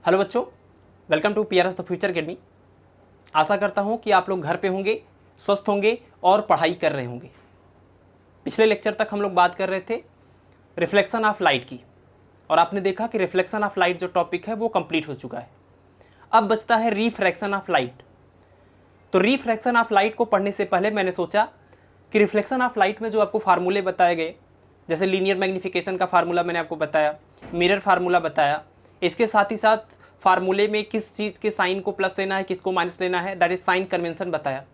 Hello बच्चों, welcome to PRS the future academy. आशा करता हूँ कि आप लोग घर पे होंगे, स्वस्थ होंगे और पढ़ाई कर रहे होंगे। पिछले लेक्चर तक हम लोग बात कर रहे थे रिफ्लेक्शन ऑफ लाइट की, और आपने देखा कि रिफ्लेक्शन ऑफ लाइट जो टॉपिक है वो कंप्लीट हो चुका है। अब बचता है रिफ्रैक्शन ऑफ लाइट। तो रिफ्रैक्शन ऑफ लाइट को पढ़ने से पहले मैंने सोचा कि रिफ्लेक्शन ऑफ लाइट में जो आपको फार्मूले बताए गए, जैसे लीनियर मैग्नीफिकेशन का फार्मूला मैंने आपको बताया, मिरर फार्मूला बताया, इसके साथ ही साथ फार्मूले में किस चीज़ के साइन को प्लस लेना है, किसको माइनस लेना है, दैट इज साइन कन्वेंशन बताया।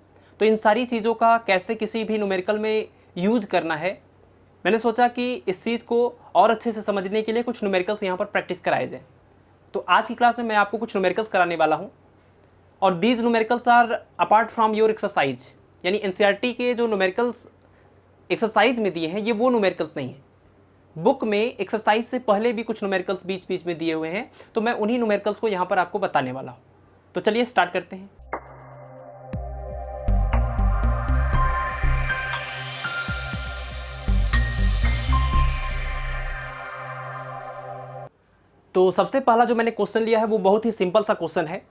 तो इन सारी चीज़ों का कैसे किसी भी न्यूमेरिकल में यूज करना है, मैंने सोचा कि इस चीज़ को और अच्छे से समझने के लिए कुछ न्यूमेरिकल्स यहाँ पर प्रैक्टिस कराए जाए। तो आज की क्लास में मैं आपको कुछ न्यूमेरिकल्स कराने वाला हूँ, और these numericals are apart from your exercise. यानी एनसीईआरटी के जो न्यूमेरिकल्स एक्सरसाइज में दिए हैं ये वो न्यूमेरिकल्स नहीं है। बुक में एक्सरसाइज से पहले भी कुछ न्यूमेरिकल्स बीच बीच में दिए हुए हैं, तो मैं उन्हीं न्यूमेरिकल्स को यहाँ पर आपको बताने वाला हूँ। तो चलिए स्टार्ट करते हैं। तो सबसे पहला जो मैंने क्वेश्चन लिया है वो बहुत ही सिंपल सा क्वेश्चन है,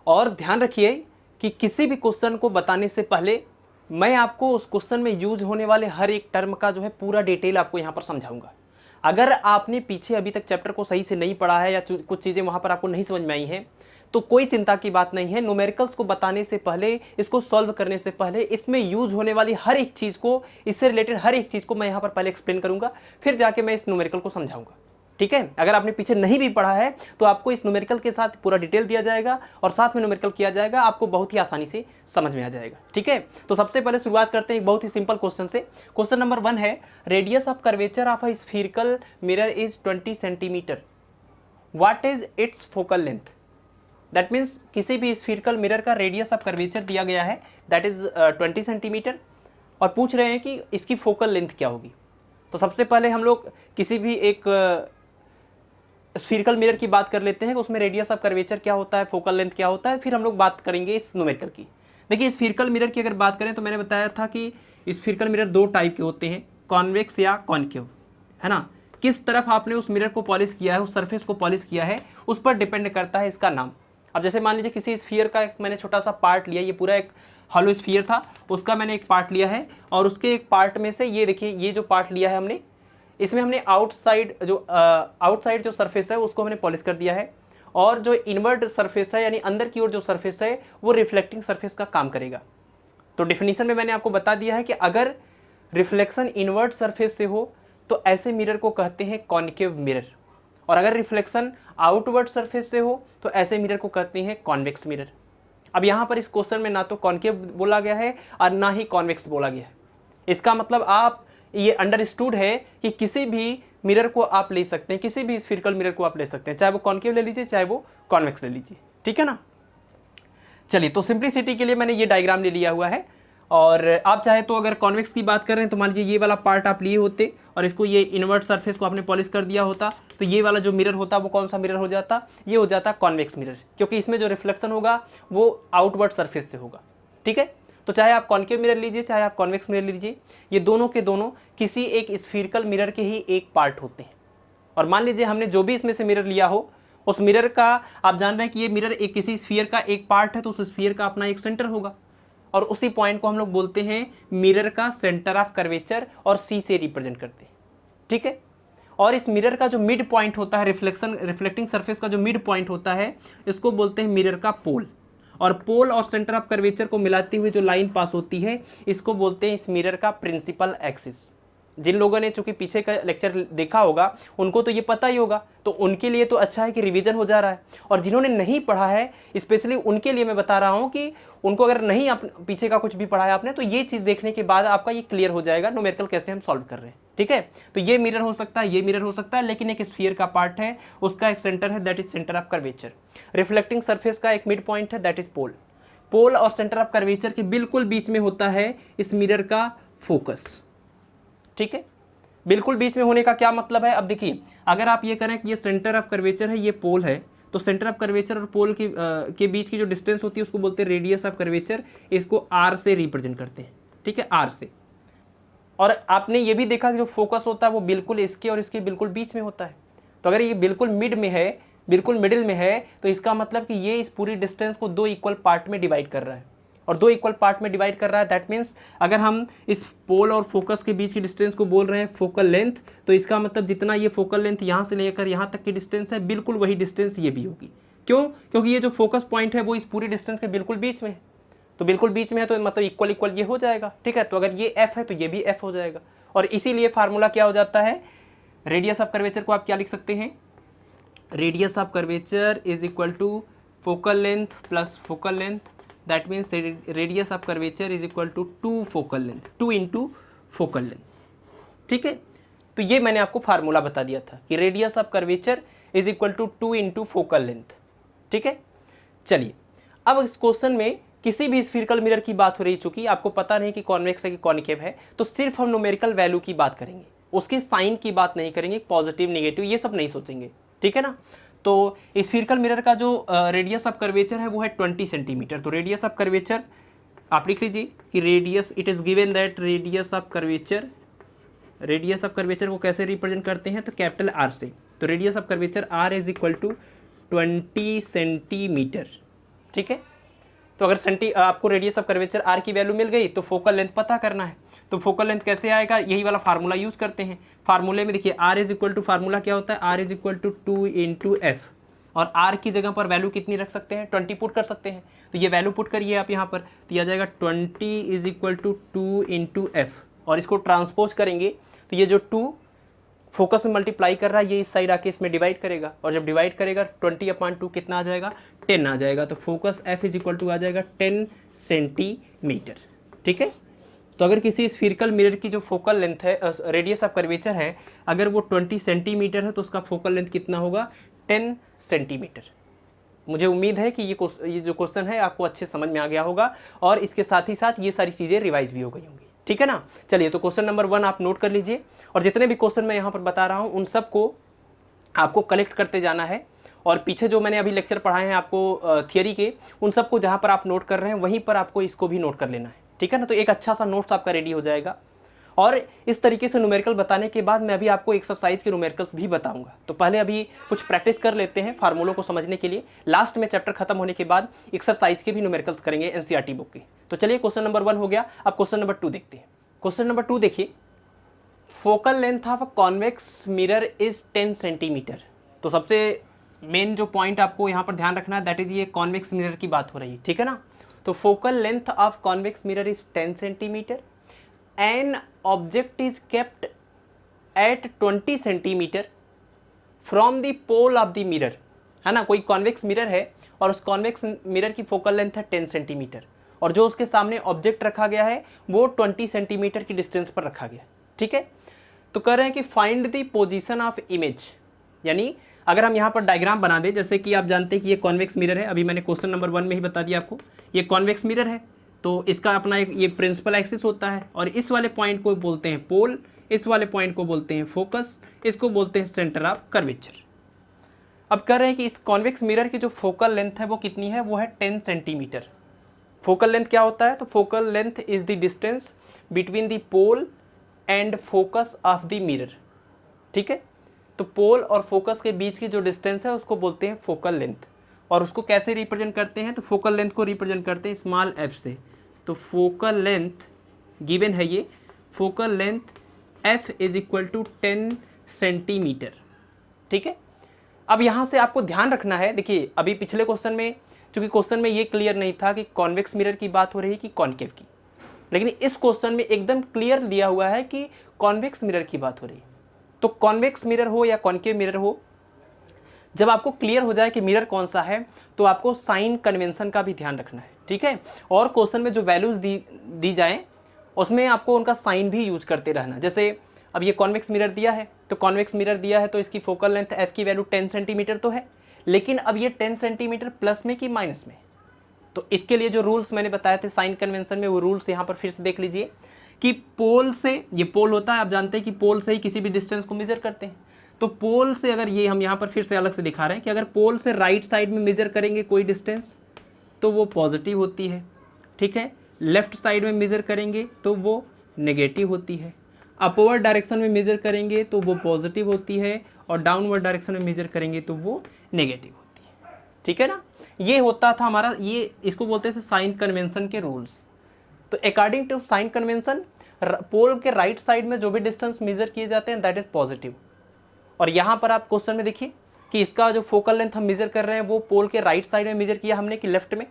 और ध्यान रखिए कि किसी भी क्वेश्चन को बताने से पहले मैं आपको उस क्वेश्चन में यूज होने वाले हर एक टर्म का जो है पूरा डिटेल आपको यहाँ पर समझाऊंगा। अगर आपने पीछे अभी तक चैप्टर को सही से नहीं पढ़ा है या कुछ चीज़ें वहाँ पर आपको नहीं समझ में आई हैं, तो कोई चिंता की बात नहीं है। न्यूमेरिकल्स को बताने से पहले, इसको सॉल्व करने से पहले, इसमें यूज होने वाली हर एक चीज़ को, इससे रिलेटेड हर एक चीज़ को मैं यहाँ पर पहले एक्सप्लेन करूँगा, फिर जाके मैं इस न्यूमेरिकल को समझाऊंगा। ठीक है। अगर आपने पीछे नहीं भी पढ़ा है तो आपको इस न्यूमेरिकल के साथ पूरा डिटेल दिया जाएगा और साथ में न्यूमेरिकल किया जाएगा, आपको बहुत ही आसानी से समझ में आ जाएगा। ठीक है। तो सबसे पहले शुरुआत करते हैं एक बहुत ही सिंपल क्वेश्चन से। क्वेश्चन नंबर 1 है, radius of curvature of a spherical mirror is 20 centimetre, what is its focal length. That means किसी भी स्फीरिकल मिरर का रेडियस ऑफ कर्वेचर दिया गया है, दैट इज 20 सेंटीमीटर, और पूछ रहे हैं कि इसकी फोकल लेंथ क्या होगी। तो सबसे पहले हम लोग किसी भी एक स्फीरिकल मिरर की बात कर लेते हैं कि उसमें रेडियस ऑफ कर्वेचर क्या होता है, फोकल लेंथ क्या होता है, फिर हम लोग बात करेंगे इस न्यूमेरिकल की। देखिए, स्फीरिकल मिरर की अगर बात करें तो मैंने बताया था कि स्फीरिकल मिरर दो टाइप के होते हैं, कॉन्वेक्स या कॉन्केव, है ना। किस तरफ आपने उस मिरर को पॉलिश किया है, उस सरफेस को पॉलिश किया है, उस पर डिपेंड करता है इसका नाम। अब जैसे मान लीजिए किसी स्फीयर का मैंने छोटा सा पार्ट लिया, ये पूरा एक हॉलो स्फीयर था, उसका मैंने एक पार्ट लिया है, और उसके एक पार्ट में से ये देखिए, ये जो पार्ट लिया है हमने, इसमें हमने आउटसाइड जो सरफेस है उसको हमने पॉलिश कर दिया है, और जो इनवर्ट सरफेस है यानी अंदर की ओर जो सरफेस है वो रिफ्लेक्टिंग सरफेस का काम करेगा। तो डेफिनेशन में मैंने आपको बता दिया है कि अगर रिफ्लेक्शन इनवर्ट सरफेस से हो तो ऐसे मिरर को कहते हैं कॉन्केव मिरर, और अगर रिफ्लेक्शन आउटवर्ड सरफेस से हो तो ऐसे मिरर को कहते हैं कॉन्वेक्स मिरर। अब यहाँ पर इस क्वेश्चन में ना तो कॉन्केव बोला गया है और ना ही कॉन्वेक्स बोला गया है। इसका मतलब आप ये अंडरस्टूड है कि किसी भी मिरर को आप ले सकते हैं, किसी भी स्फीरिकल मिरर को आप ले सकते हैं, चाहे वो कॉन्केव ले लीजिए चाहे वो कॉन्वेक्स ले लीजिए। ठीक है ना। चलिए, तो सिंप्लिसिटी के लिए मैंने ये डायग्राम ले लिया हुआ है, और आप चाहे तो अगर कॉन्वेक्स की बात करें तो मान लीजिए ये वाला पार्ट आप लिए होते और इसको, ये इनवर्ट सरफेस को आपने पॉलिश कर दिया होता, तो ये वाला जो मिरर होता वो कौन सा मिरर हो जाता, ये हो जाता कॉन्वेक्स मिरर, क्योंकि इसमें जो रिफ्लेक्शन होगा वो आउटवर्ड सरफेस से होगा। ठीक है। तो चाहे आप कॉन्केव मिरर लीजिए चाहे आप कॉन्वेक्स मिरर लीजिए, ये दोनों के दोनों किसी एक स्फीरिकल मिरर के ही एक पार्ट होते हैं। और मान लीजिए हमने जो भी इसमें से मिरर लिया हो, उस मिरर का आप जान रहे हैं कि ये मिरर एक किसी स्फीयर का एक पार्ट है, तो उस स्फीयर का अपना एक सेंटर होगा, और उसी पॉइंट को हम लोग बोलते हैं मिरर का सेंटर ऑफ कर्वेचर, और सी से रिप्रेजेंट करते हैं। ठीक है। और इस मिरर का जो मिड पॉइंट होता है, रिफ्लेक्टिंग सरफेस का जो मिड पॉइंट होता है, इसको बोलते हैं मिरर का पोल, और पोल और सेंटर ऑफ कर्वेचर को मिलाती हुई जो लाइन पास होती है इसको बोलते हैं इस मिरर का प्रिंसिपल एक्सिस। जिन लोगों ने चूंकि पीछे का लेक्चर देखा होगा उनको तो ये पता ही होगा, तो उनके लिए तो अच्छा है कि रिवीजन हो जा रहा है, और जिन्होंने नहीं पढ़ा है स्पेशली उनके लिए मैं बता रहा हूँ कि उनको अगर नहीं पीछे का कुछ भी पढ़ा है आपने, तो ये चीज़ देखने के बाद आपका ये क्लियर हो जाएगा न्यूमेरिकल कैसे हम सॉल्व कर रहे हैं। ठीक है। तो ये मिरर हो सकता है, ये मिरर हो सकता है, लेकिन एक स्फीयर का पार्ट है, उसका एक सेंटर है, that is centre of curvature. Reflecting surface का एक मिड पॉइंट है, दैट इज पोल। पोल और सेंटर ऑफ कर्वेचर के बिल्कुल बीच में होता है इस मिरर का फोकस। ठीक है। बिल्कुल बीच में होने का क्या मतलब है, अब देखिए, अगर आप ये करें कि ये सेंटर ऑफ कर्वेचर है, ये पोल है, तो सेंटर ऑफ कर्वेचर और पोल के बीच की जो डिस्टेंस होती है उसको बोलते हैं रेडियस ऑफ कर्वेचर, इसको आर से रिप्रेजेंट करते हैं। ठीक है, आर से। और आपने ये भी देखा कि जो फोकस होता है वो बिल्कुल इसके और इसके बिल्कुल बीच में होता है, तो अगर ये बिल्कुल मिड में है बिल्कुल मिडिल में है, तो इसका मतलब कि ये इस पूरी डिस्टेंस को 2 इक्वल पार्ट में डिवाइड कर रहा है, और 2 इक्वल पार्ट में डिवाइड कर रहा है। दैट मीन्स अगर हम इस पोल और फोकस के बीच की डिस्टेंस को बोल रहे हैं फोकल लेंथ, तो इसका मतलब जितना ये फोकल लेंथ यहाँ से लेकर यहाँ तक की डिस्टेंस है, बिल्कुल वही डिस्टेंस ये भी होगी। क्यों? क्योंकि ये जो फोकस पॉइंट है वो इस पूरी डिस्टेंस के बिल्कुल बीच में है, तो बिल्कुल बीच में है तो मतलब इक्वल इक्वल ये हो जाएगा। ठीक है, तो अगर ये एफ है तो ये भी एफ हो जाएगा, और इसीलिए फार्मूला क्या हो जाता है, रेडियस ऑफ कर्वेचर को आप क्या लिख सकते हैं, radius of curvature is equal to focal length plus focal length. That means radius of curvature is equal to 2 focal length, 2 into focal length. ठीक है, तो ये मैंने आपको फार्मूला बता दिया था कि radius of curvature is equal to 2 into focal length. ठीक है, चलिए अब इस क्वेश्चन में किसी भी स्फीरिकल मिरर की बात हो रही, चूंकि आपको पता नहीं कि कॉन्वेक्स है कि कॉन्केव है, तो सिर्फ हम न्यूमेरिकल वैल्यू की बात करेंगे, उसके साइन की बात नहीं करेंगे, पॉजिटिव नेगेटिव ये सब नहीं सोचेंगे। ठीक है ना, तो स्फीरिकल मिरर का जो रेडियस ऑफ कर्वेचर है वो है 20 सेंटीमीटर। तो रेडियस ऑफ कर्वेचर आप लिख लीजिए कि radius, it is given that radius of curvature, radius of curvature को कैसे रिप्रेजेंट करते हैं, तो कैपिटल आर से। तो radius of curvature R is equal to 20 centimetre. ठीक है, तो अगर आपको रेडियस ऑफ कर्वेचर आर की वैल्यू मिल गई तो फोकल लेंथ पता करना है। तो फोकल लेंथ कैसे आएगा, यही वाला फार्मूला यूज करते हैं। फार्मूले में देखिए R is equal to, formula क्या होता है, R is equal to 2 into F, और आर की जगह पर वैल्यू कितनी रख सकते हैं, 20 पुट कर सकते हैं। तो ये वैल्यू पुट करिए आप यहाँ पर, तो यह जाएगा 20 is equal to 2 into F, और इसको ट्रांसपोज करेंगे तो ये जो 2 फोकस में मल्टीप्लाई कर रहा है ये इस साइड आके इसमें डिवाइड करेगा, और जब डिवाइड करेगा 20/2 कितना आ जाएगा, 10 आ जाएगा। तो focus F is equal to आ जाएगा 10 सेंटीमीटर। ठीक है, तो अगर किसी स्फीरिकल मिरर की जो फोकल लेंथ है, रेडियस ऑफ कर्वेचर है, अगर वो 20 सेंटीमीटर है तो उसका फोकल लेंथ कितना होगा, 10 सेंटीमीटर। मुझे उम्मीद है कि ये जो क्वेश्चन है आपको अच्छे समझ में आ गया होगा, और इसके साथ ही साथ ये सारी चीज़ें रिवाइज भी हो गई होंगी। ठीक है ना, चलिए तो क्वेश्चन नंबर 1 आप नोट कर लीजिए, और जितने भी क्वेश्चन मैं यहाँ पर बता रहा हूँ उन सबको आपको कलेक्ट करते जाना है, और पीछे जो मैंने अभी लेक्चर पढ़ाए हैं आपको थियरी के, उन सबको जहाँ पर आप नोट कर रहे हैं वहीं पर आपको इसको भी नोट कर लेना है। ठीक है ना, तो एक अच्छा सा नोट्स आपका रेडी हो जाएगा। और इस तरीके से न्यूमेरिकल बताने के बाद मैं अभी आपको एक्सरसाइज के न्यूमेरिकल्स भी बताऊंगा, तो पहले अभी कुछ प्रैक्टिस कर लेते हैं फार्मूलों को समझने के लिए। लास्ट में चैप्टर खत्म होने के बाद एक्सरसाइज के भी न्यूमेरिकल्स करेंगे एनसीईआरटी बुक के। तो चलिए क्वेश्चन नंबर 1 हो गया, अब क्वेश्चन नंबर 2 देखते हैं। क्वेश्चन नंबर 2 देखिए, focal length of a convex mirror is 10 centimetre. तो सबसे मेन जो पॉइंट आपको यहाँ पर ध्यान रखना है, दैट इज ये कॉन्वेक्स मिरर की बात हो रही है। ठीक है ना, तो focal length of convex mirror is 10 centimetre, an object is kept at 20 centimetre from the pole of the mirror. है ना, कोई कॉन्वेक्स मिरर है और उस कॉन्वेक्स मिरर की फोकल लेंथ है 10 सेंटीमीटर, और जो उसके सामने ऑब्जेक्ट रखा गया है वो 20 सेंटीमीटर की डिस्टेंस पर रखा गया। ठीक है, तो कह रहे हैं कि find the position of image, यानी अगर हम यहाँ पर डायग्राम बना दें, जैसे कि आप जानते हैं कि ये कॉन्वेक्स मिरर है, अभी मैंने क्वेश्चन नंबर 1 में ही बता दिया आपको, ये कॉन्वेक्स मिरर है, तो इसका अपना एक ये प्रिंसिपल एक्सिस होता है, और इस वाले पॉइंट को बोलते हैं पोल, इस वाले पॉइंट को बोलते हैं फोकस, इसको बोलते हैं सेंटर ऑफ कर्वेचर। अब कह रहे हैं कि इस कॉन्वेक्स मिरर की जो फोकल लेंथ है वो कितनी है, वो है 10 सेंटीमीटर। फोकल लेंथ क्या होता है, तो focal length is the distance between the pole and focus of the mirror. ठीक है, तो पोल और फोकस के बीच की जो डिस्टेंस है उसको बोलते हैं फोकल लेंथ, और उसको कैसे रिप्रेजेंट करते हैं, तो फोकल लेंथ को रिप्रेजेंट करते हैं स्मॉल एफ से। तो फोकल लेंथ गिवन है ये, focal length F is equal to 10 centimetre. ठीक है, अब यहाँ से आपको ध्यान रखना है, देखिए अभी पिछले क्वेश्चन में, चूंकि क्वेश्चन में ये क्लियर नहीं था कि कॉन्वेक्स मिरर की बात हो रही है कि कॉन्केव की, लेकिन इस क्वेश्चन में एकदम क्लियर दिया हुआ है कि कॉन्वेक्स मिरर की बात हो रही है। तो कॉन्वेक्स मिरर हो या कॉन्केव मिरर हो, जब आपको क्लियर हो जाए कि मिरर कौन सा है तो आपको साइन कन्वेंशन का भी ध्यान रखना है। ठीक है, और क्वेश्चन में जो वैल्यूज दी जाए उसमें आपको उनका साइन भी यूज करते रहना। जैसे अब ये कॉन्वेक्स मिरर दिया है, तो कॉन्वेक्स मिरर दिया है तो इसकी फोकल लेंथ एफ की वैल्यू 10 सेंटीमीटर तो है, लेकिन अब ये 10 सेंटीमीटर प्लस में कि माइनस में, तो इसके लिए जो रूल्स मैंने बताए थे साइन कन्वेंशन में, वो रूल्स यहाँ पर फिर से देख लीजिए कि पोल से, ये पोल होता है, आप जानते हैं कि पोल से ही किसी भी डिस्टेंस को मेजर करते हैं। तो पोल से अगर ये हम यहाँ पर फिर से अलग से दिखा रहे हैं कि अगर पोल से राइट साइड में मेजर करेंगे कोई डिस्टेंस तो वो पॉजिटिव होती है। ठीक है, लेफ्ट साइड में मेजर करेंगे तो वो नेगेटिव होती है, अपवर्ड डायरेक्शन में मेजर करेंगे तो वो पॉजिटिव होती है, और डाउनवर्ड डायरेक्शन में मेजर करेंगे तो वो नेगेटिव होती है। ठीक है ना, ये होता था हमारा, ये इसको बोलते थे साइन कन्वेंशन के रूल्स। तो according to sign convention pole के राइट साइड में जो भी डिस्टेंस मेजर किए जाते हैं दैट इज पॉजिटिव। और यहाँ पर आप क्वेश्चन में देखिए कि इसका जो फोकल लेंथ हम मेजर कर रहे हैं वो पोल के राइट साइड में मेजर किया हमने कि लेफ्ट में।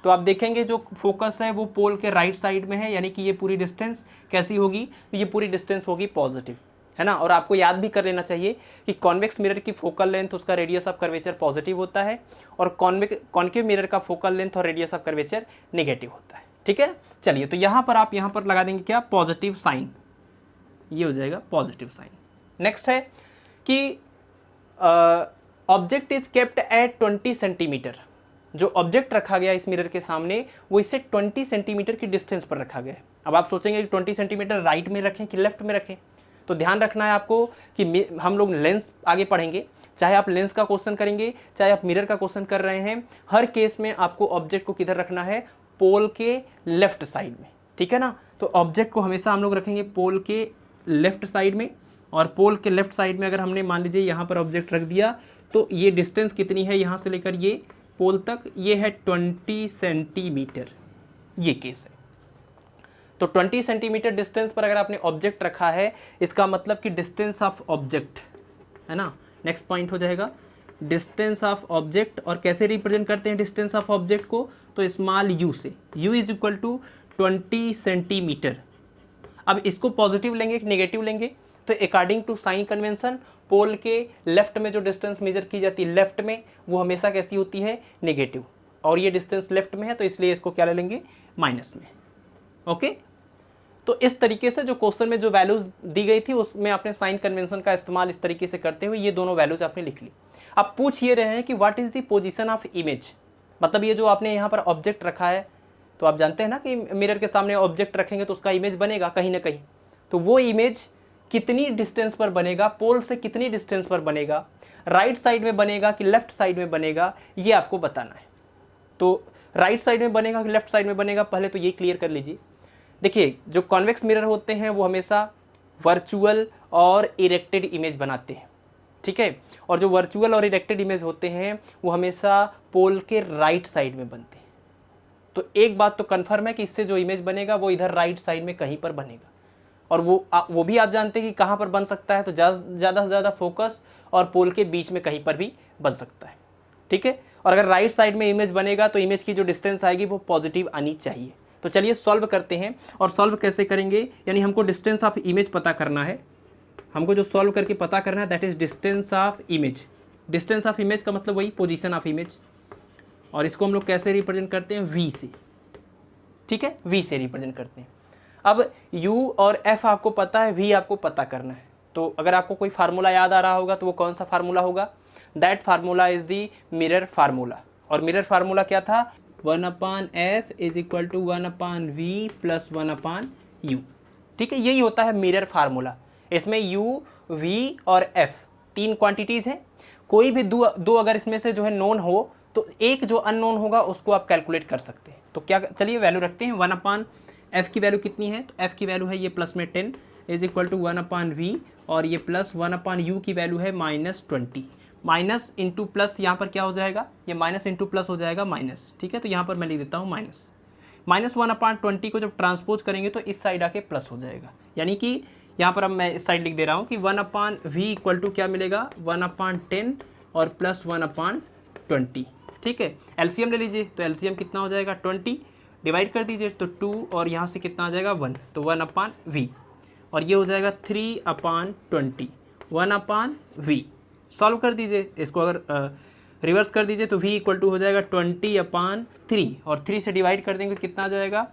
तो आप देखेंगे जो फोकस है वो पोल के राइट साइड में है, यानी कि ये पूरी डिस्टेंस कैसी होगी, तो ये पूरी डिस्टेंस होगी पॉजिटिव, है ना। और आपको याद भी कर लेना चाहिए कि कॉन्वेक्स मिरर की फोकल लेंथ उसका रेडियस ऑफ कर्वेचर पॉजिटिव होता है और कॉन्केव मिरर का फोकल लेंथ और रेडियस ऑफ कर्वेचर नेगेटिव होता है। ठीक है, चलिए तो यहाँ पर आप यहाँ पर लगा देंगे क्या, पॉजिटिव साइन, ये हो जाएगा पॉजिटिव साइन। नेक्स्ट है कि object is kept at 20 centimetre. जो ऑब्जेक्ट रखा गया इस मिरर के सामने वो इससे 20 सेंटीमीटर की डिस्टेंस पर रखा गया है। अब आप सोचेंगे कि 20 सेंटीमीटर राइट में रखें कि लेफ्ट में रखें, तो ध्यान रखना है आपको कि हम लोग लेंस आगे पढ़ेंगे, चाहे आप लेंस का क्वेश्चन करेंगे चाहे आप मिरर का क्वेश्चन कर रहे हैं, हर केस में आपको ऑब्जेक्ट को किधर रखना है, पोल के लेफ्ट साइड में। ठीक है ना, तो ऑब्जेक्ट को हमेशा हम लोग रखेंगे पोल के लेफ्ट साइड में। और पोल के लेफ्ट साइड में अगर हमने मान लीजिए यहाँ पर ऑब्जेक्ट रख दिया तो ये डिस्टेंस कितनी है यहाँ से लेकर ये पोल तक, ये है 20 सेंटीमीटर, ये केस है। तो 20 सेंटीमीटर डिस्टेंस पर अगर आपने ऑब्जेक्ट रखा है इसका मतलब कि डिस्टेंस ऑफ ऑब्जेक्ट, है ना। नेक्स्ट पॉइंट हो जाएगा डिस्टेंस ऑफ ऑब्जेक्ट। और कैसे रिप्रेजेंट करते हैं डिस्टेंस ऑफ ऑब्जेक्ट को, तो स्मॉल यू से, u is equal to 20 centimetre. अब इसको पॉजिटिव लेंगे कि नेगेटिव लेंगे, तो according to sign convention pole के लेफ्ट में जो डिस्टेंस मेजर की जाती है लेफ्ट में वो हमेशा कैसी होती है, नेगेटिव। और ये डिस्टेंस लेफ्ट में है तो इसलिए इसको क्या ले लेंगे, माइनस में। ओके, तो इस तरीके से जो क्वेश्चन में जो वैल्यूज दी गई थी उसमें आपने साइन कन्वेंशन का इस्तेमाल इस तरीके से करते हुए ये दोनों वैल्यूज आपने लिख ली। अब पूछ ये रहे हैं कि what is the position of image, मतलब ये जो आपने यहाँ पर ऑब्जेक्ट रखा है, तो आप जानते हैं ना कि मिरर के सामने ऑब्जेक्ट रखेंगे तो उसका इमेज बनेगा कहीं ना कहीं, तो वो इमेज कितनी डिस्टेंस पर बनेगा, पोल से कितनी डिस्टेंस पर बनेगा, राइट साइड में बनेगा कि लेफ्ट साइड में बनेगा, ये आपको बताना है। तो राइट साइड में बनेगा कि लेफ्ट साइड में बनेगा, पहले तो ये क्लियर कर लीजिए। देखिए जो कॉन्वेक्स मिरर होते हैं वो हमेशा वर्चुअल और इरेक्टेड इमेज बनाते हैं, ठीक है। और जो वर्चुअल और इरेक्टेड इमेज होते हैं वो हमेशा पोल के राइट साइड में बनते हैं। तो एक बात तो कन्फर्म है कि इससे जो इमेज बनेगा वो इधर राइट साइड में कहीं पर बनेगा। और वो भी आप जानते हैं कि कहाँ पर बन सकता है, तो ज़्यादा से ज़्यादा फोकस और पोल के बीच में कहीं पर भी बन सकता है, ठीक है। और अगर राइट साइड में इमेज बनेगा तो इमेज की जो डिस्टेंस आएगी वो पॉजिटिव आनी चाहिए। तो चलिए सॉल्व करते हैं। और सॉल्व कैसे करेंगे, यानी हमको डिस्टेंस ऑफ इमेज पता करना है, हमको जो सॉल्व करके पता करना है that is distance of image. Distance of image का मतलब वही पोजीशन ऑफ इमेज, और इसको हम लोग कैसे रिप्रेजेंट करते हैं, v से, ठीक है, v से रिप्रेजेंट करते हैं। अब u और f आपको पता है, v आपको पता करना है। तो अगर आपको कोई फार्मूला याद आ रहा होगा तो वो कौन सा फार्मूला होगा, that formula is the mirror formula. और मिरर फार्मूला क्या था, 1/f is equal to 1/v plus 1/u, ठीक है। यही होता है मिरर फार्मूला। इसमें u, v और f तीन क्वांटिटीज़ हैं। कोई भी दो अगर इसमें से जो है नोन हो तो एक जो अननोन होगा उसको आप कैलकुलेट कर सकते हैं। तो क्या, चलिए वैल्यू रखते हैं। 1/f की वैल्यू कितनी है, तो f की वैल्यू है ये प्लस में 10 इज इक्वल टू 1/v, और ये प्लस 1/u की वैल्यू है -20। माइनस इंटू प्लस, यहाँ पर क्या हो जाएगा, ये माइनस इंटू प्लस हो जाएगा माइनस, ठीक है। तो यहाँ पर मैं लिख देता हूँ माइनस। -1/20 को जब ट्रांसपोज करेंगे तो इस साइड आके प्लस हो जाएगा, यानी कि यहाँ पर अब मैं इस साइड लिख दे रहा हूँ कि 1/v इक्वल टू क्या मिलेगा, 1/10 और प्लस 1/20, ठीक है। एलसीएम ले लीजिए, तो एलसीएम कितना हो जाएगा, 20 डिवाइड कर दीजिए तो 2, और यहाँ से कितना आ जाएगा 1, तो 1/v, और ये हो जाएगा 3/20, 1/v। सॉल्व कर दीजिए इसको, अगर रिवर्स कर दीजिए तो v इक्वल टू हो जाएगा 20/3, और 3 से डिवाइड कर देंगे तो कितना आ जाएगा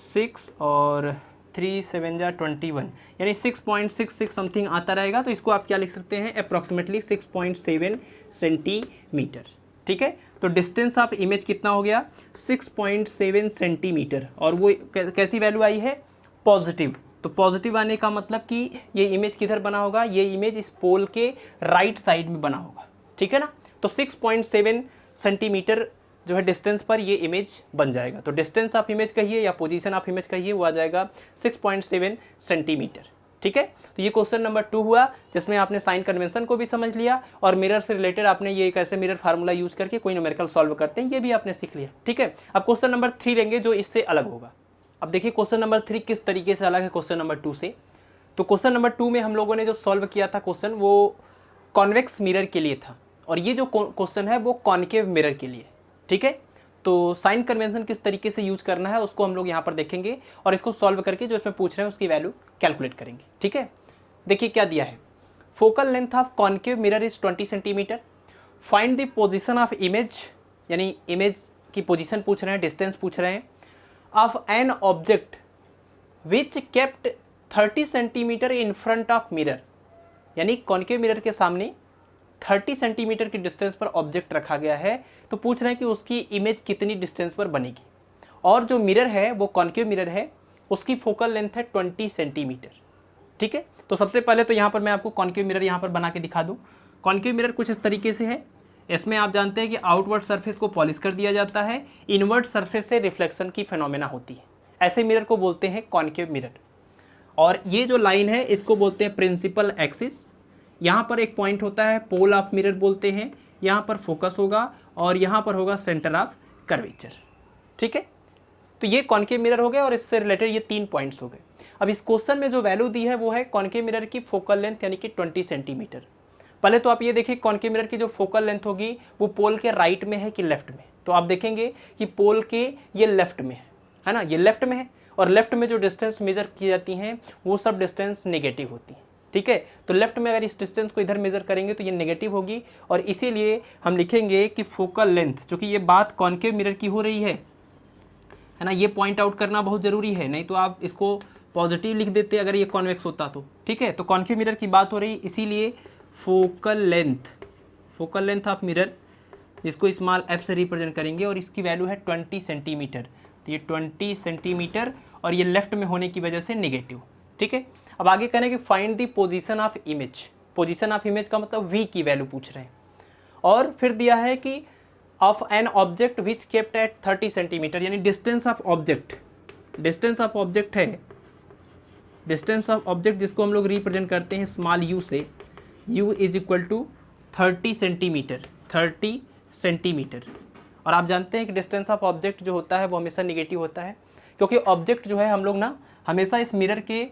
6, और 3 7 जा 21, यानी 6.66 समथिंग आता रहेगा। तो इसको आप क्या लिख सकते हैं, अप्रॉक्सीमेटली 6.7 सेंटीमीटर, ठीक है। तो डिस्टेंस ऑफ इमेज कितना हो गया, 6.7 सेंटीमीटर, और वो कैसी वैल्यू आई है, पॉजिटिव। तो पॉजिटिव आने का मतलब कि ये इमेज किधर बना होगा, ये इमेज इस पोल के राइट साइड में बना होगा, ठीक है ना। तो 6.7 सेंटीमीटर जो है डिस्टेंस पर ये इमेज बन जाएगा। तो डिस्टेंस ऑफ इमेज कहिए या पोजीशन ऑफ इमेज कहिए, वो आ जाएगा 6.7 सेंटीमीटर, ठीक है। तो ये क्वेश्चन नंबर 2 हुआ, जिसमें आपने साइन कन्वेंशन को भी समझ लिया और मिरर से रिलेटेड आपने ये कैसे मिरर फार्मूला यूज करके कोई न्यूमेरिकल सॉल्व करते हैं ये भी आपने सीख लिया, ठीक है। अब क्वेश्चन नंबर 3 लेंगे जो इससे अलग होगा। अब देखिए क्वेश्चन नंबर 3 किस तरीके से अलग है क्वेश्चन नंबर 2 से। तो क्वेश्चन नंबर 2 में हम लोगों ने जो सॉल्व किया था क्वेश्चन वो कॉन्वेक्स मिरर के लिए था, और ये जो क्वेश्चन है वो कॉन्केव मिरर के लिए, ठीक है। तो साइन कन्वेंशन किस तरीके से यूज करना है उसको हम लोग यहाँ पर देखेंगे और इसको सॉल्व करके जो इसमें पूछ रहे हैं उसकी वैल्यू कैलकुलेट करेंगे, ठीक है। देखिए क्या दिया है, focal length of concave mirror is 20 centimetre, find the position of image, यानी इमेज की पोजीशन पूछ रहे हैं, डिस्टेंस पूछ रहे हैं, of an object which kept 30 centimetre in front of mirror, यानी कॉन्केव मिरर के सामने 30 सेंटीमीटर की डिस्टेंस पर ऑब्जेक्ट रखा गया है, तो पूछ रहे हैं कि उसकी इमेज कितनी डिस्टेंस पर बनेगी, और जो मिरर है वो कॉन्केव मिरर है, उसकी फोकल लेंथ है 20 सेंटीमीटर, ठीक है। तो सबसे पहले तो यहाँ पर मैं आपको कॉन्केव मिरर यहाँ पर बना के दिखा दूँ। कॉन्केव मिरर कुछ इस तरीके से है, इसमें आप जानते हैं कि आउटवर्ड सरफेस को पॉलिश कर दिया जाता है, इनवर्ड सरफेस से रिफ्लेक्शन की फिनोमेना होती है, ऐसे मिरर को बोलते हैं कॉन्केव मिरर। और ये जो लाइन है इसको बोलते हैं प्रिंसिपल एक्सिस, यहाँ पर एक पॉइंट होता है पोल ऑफ मिरर बोलते हैं, यहाँ पर फोकस होगा और यहाँ पर होगा सेंटर ऑफ कर्वेचर, ठीक है। तो ये कॉन्केव मिरर हो गए और इससे रिलेटेड ये 3 पॉइंट्स हो गए। अब इस क्वेश्चन में जो वैल्यू दी है वो है कॉन्केव मिरर की फोकल लेंथ यानी कि 20 सेंटीमीटर। पहले तो आप ये देखिए कॉन्केव मिरर की जो फोकल लेंथ होगी वो पोल के राइट में है कि लेफ्ट में, तो आप देखेंगे कि पोल के ये लेफ्ट में है ना, ये लेफ्ट में है, और लेफ्ट में जो डिस्टेंस मेजर की जाती हैं वो सब डिस्टेंस नेगेटिव होती है, ठीक है। तो लेफ्ट में अगर इस डिस्टेंस को इधर मेजर करेंगे तो ये नेगेटिव होगी, और इसीलिए हम लिखेंगे कि फोकल लेंथ, चूँकि ये बात कॉन्केव मिरर की हो रही है ना, ये पॉइंट आउट करना बहुत ज़रूरी है, नहीं तो आप इसको पॉजिटिव लिख देते अगर ये कॉन्वेक्स होता तो, ठीक है। तो कॉन्केव मिरर की बात हो रही, इसीलिए फोकल लेंथ ऑफ मिरर, जिसको स्मॉल एफ से रिप्रेजेंट करेंगे, और इसकी वैल्यू है 20 सेंटीमीटर। तो ये 20 सेंटीमीटर और ये लेफ्ट में होने की वजह से नेगेटिव, ठीक है। अब आगे करेंगे find the position of image. Position of image का मतलब वी की वैल्यू पूछ रहे हैं, और फिर दिया है कि of an object which kept at 30 centimetre, यानी डिस्टेंस ऑफ ऑब्जेक्ट है, डिस्टेंस ऑफ ऑब्जेक्ट जिसको हम लोग रिप्रेजेंट करते हैं स्मॉल यू से, u is equal to 30 centimetre. और आप जानते हैं कि डिस्टेंस ऑफ ऑब्जेक्ट जो होता है वो हमेशा निगेटिव होता है, क्योंकि ऑब्जेक्ट जो है हम लोग ना हमेशा इस मिरर के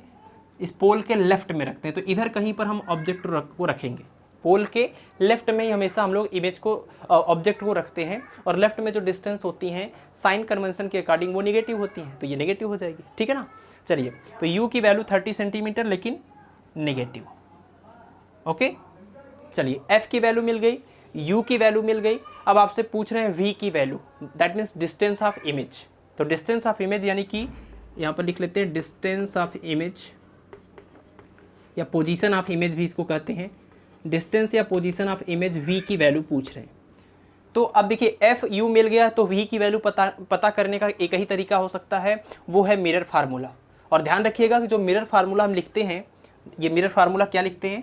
इस पोल के लेफ्ट में रखते हैं, तो इधर कहीं पर हम ऑब्जेक्ट को रखेंगे, पोल के लेफ्ट में ही हमेशा हम लोग इमेज को ऑब्जेक्ट को रखते हैं, और लेफ्ट में जो डिस्टेंस होती हैं साइन कन्वेंशन के अकॉर्डिंग वो निगेटिव होती हैं, तो ये नेगेटिव हो जाएगी, ठीक है ना। चलिए, तो u की वैल्यू 30 सेंटीमीटर लेकिन नेगेटिव, ओके। चलिए, f की वैल्यू मिल गई, u की वैल्यू मिल गई, अब आपसे पूछ रहे हैं v की value, that means distance of image. तो डिस्टेंस ऑफ इमेज यानी कि यहाँ पर लिख लेते हैं डिस्टेंस ऑफ इमेज, या पोजीशन ऑफ इमेज भी इसको कहते हैं, डिस्टेंस या पोजीशन ऑफ इमेज v की वैल्यू पूछ रहे हैं। तो अब देखिए एफ यू मिल गया, तो v की वैल्यू पता करने का एक ही तरीका हो सकता है, वो है मिरर फार्मूला। और ध्यान रखिएगा कि जो मिरर फार्मूला हम लिखते हैं, ये मिरर फार्मूला क्या लिखते हैं,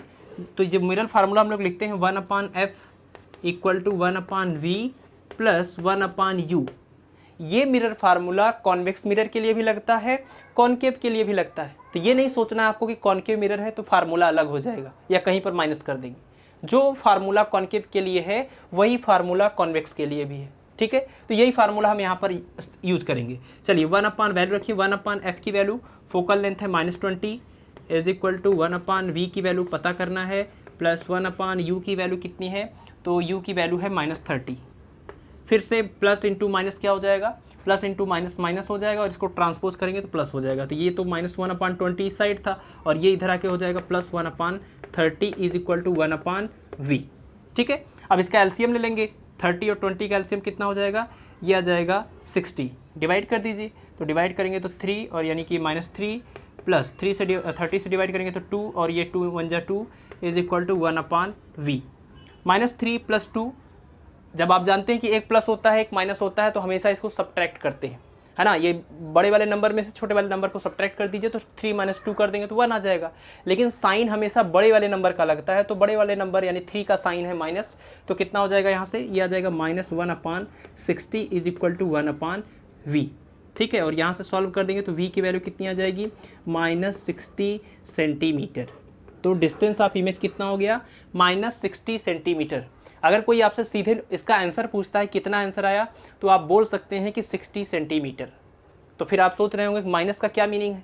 तो जो मिरर फार्मूला हम लोग लिखते हैं 1/f equal to 1/v plus 1/u। ये मिरर फार्मूला कॉन्वेक्स मिरर के लिए भी लगता है, कॉन्केव के लिए भी लगता है। तो ये नहीं सोचना है आपको कि कॉन्केव मिरर है तो फार्मूला अलग हो जाएगा या कहीं पर माइनस कर देंगे। जो फार्मूला कॉन्केव के लिए है वही फार्मूला कॉन्वेक्स के लिए भी है, ठीक है। तो यही फार्मूला हम यहाँ पर यूज करेंगे। चलिए, 1/, वैल्यू रखिए 1/f की वैल्यू, फोकल लेंथ है -20 इज इक्वल टू 1/v की वैल्यू पता करना है, प्लस 1/u की वैल्यू कितनी है, तो u की वैल्यू है -30। फिर से प्लस इंटू माइनस क्या हो जाएगा, प्लस इंटू माइनस माइनस हो जाएगा, और इसको ट्रांसपोज करेंगे तो प्लस हो जाएगा। तो ये तो -1/20 इस साइड था, और ये इधर आके हो जाएगा plus 1/30 is equal to 1/v, ठीक है। अब इसका एलसीएम ले लेंगे, 30 और 20 का एलसीएम कितना हो जाएगा, ये आ जाएगा 60। डिवाइड कर दीजिए, तो डिवाइड करेंगे तो 3, और यानी कि -3 प्लस 30 से डिवाइड करेंगे तो 2, और ये 2 1 जा 2 is equal to 1/v। -3 plus 2, जब आप जानते हैं कि एक प्लस होता है एक माइनस होता है तो हमेशा इसको सब्ट्रैक्ट करते हैं, है ना। ये बड़े वाले नंबर में से छोटे वाले नंबर को सब्ट्रैक्ट कर दीजिए, तो 3 - 2 कर देंगे तो 1 आ जाएगा। लेकिन साइन हमेशा बड़े वाले नंबर का लगता है, तो बड़े वाले नंबर यानी 3 का साइन है माइनस, तो कितना हो जाएगा यहाँ से, ये आ जाएगा -1/60 इज इक्वल टू 1/v, ठीक है। और यहाँ से सॉल्व कर देंगे तो v की वैल्यू कितनी आ जाएगी, -60 सेंटीमीटर। तो डिस्टेंस ऑफ इमेज कितना हो गया, -60 सेंटीमीटर। अगर कोई आपसे सीधे इसका आंसर पूछता है कितना आंसर आया, तो आप बोल सकते हैं कि 60 सेंटीमीटर। तो फिर आप सोच रहे होंगे कि माइनस का क्या मीनिंग है।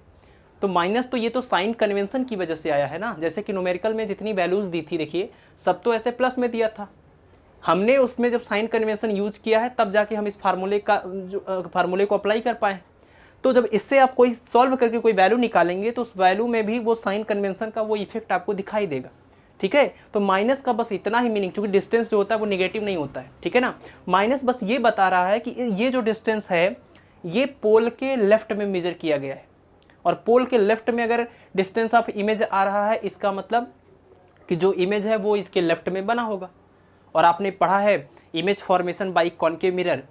तो माइनस तो ये तो साइन कन्वेंशन की वजह से आया है ना। जैसे कि न्यूमेरिकल में जितनी वैल्यूज़ दी थी, देखिए सब तो ऐसे प्लस में दिया था, हमने उसमें जब साइन कन्वेंशन यूज किया है तब जाके हम इस फार्मूले को अप्लाई कर पाए। तो जब इससे आप कोई सॉल्व करके कोई वैल्यू निकालेंगे तो उस वैल्यू में भी वो साइन कन्वेंशन का वो इफेक्ट आपको दिखाई देगा, ठीक है। तो माइनस का बस इतना ही मीनिंग, क्योंकि डिस्टेंस जो होता है वो निगेटिव नहीं होता है, ठीक है ना। माइनस बस ये बता रहा है कि ये जो डिस्टेंस है ये पोल के लेफ्ट में मेजर किया गया है, और पोल के लेफ्ट में अगर डिस्टेंस ऑफ इमेज आ रहा है, इसका मतलब कि जो इमेज है वो इसके लेफ्ट में बना होगा। और आपने पढ़ा है image formation by concave mirror,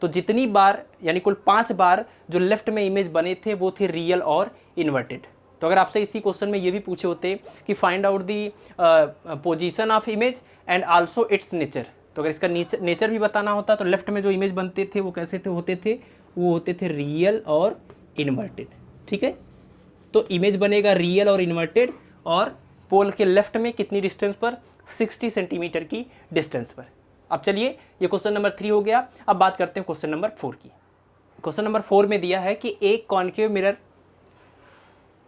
तो जितनी बार यानी कुल 5 बार जो लेफ्ट में इमेज बने थे वो थे रियल और इन्वर्टेड। तो अगर आपसे इसी क्वेश्चन में ये भी पूछे होते कि find out the position of image and also it's nature, तो अगर इसका नेचर भी बताना होता तो लेफ्ट में जो इमेज बनते थे वो कैसे होते थे, वो होते थे रियल और इन्वर्टेड, ठीक है। तो इमेज बनेगा रियल और इन्वर्टेड, और पोल के लेफ्ट में कितनी डिस्टेंस पर, 60 सेंटीमीटर की डिस्टेंस पर। अब चलिए ये क्वेश्चन नंबर 3 हो गया। अब बात करते हैं क्वेश्चन नंबर 4 की। क्वेश्चन नंबर 4 में दिया है कि एक concave mirror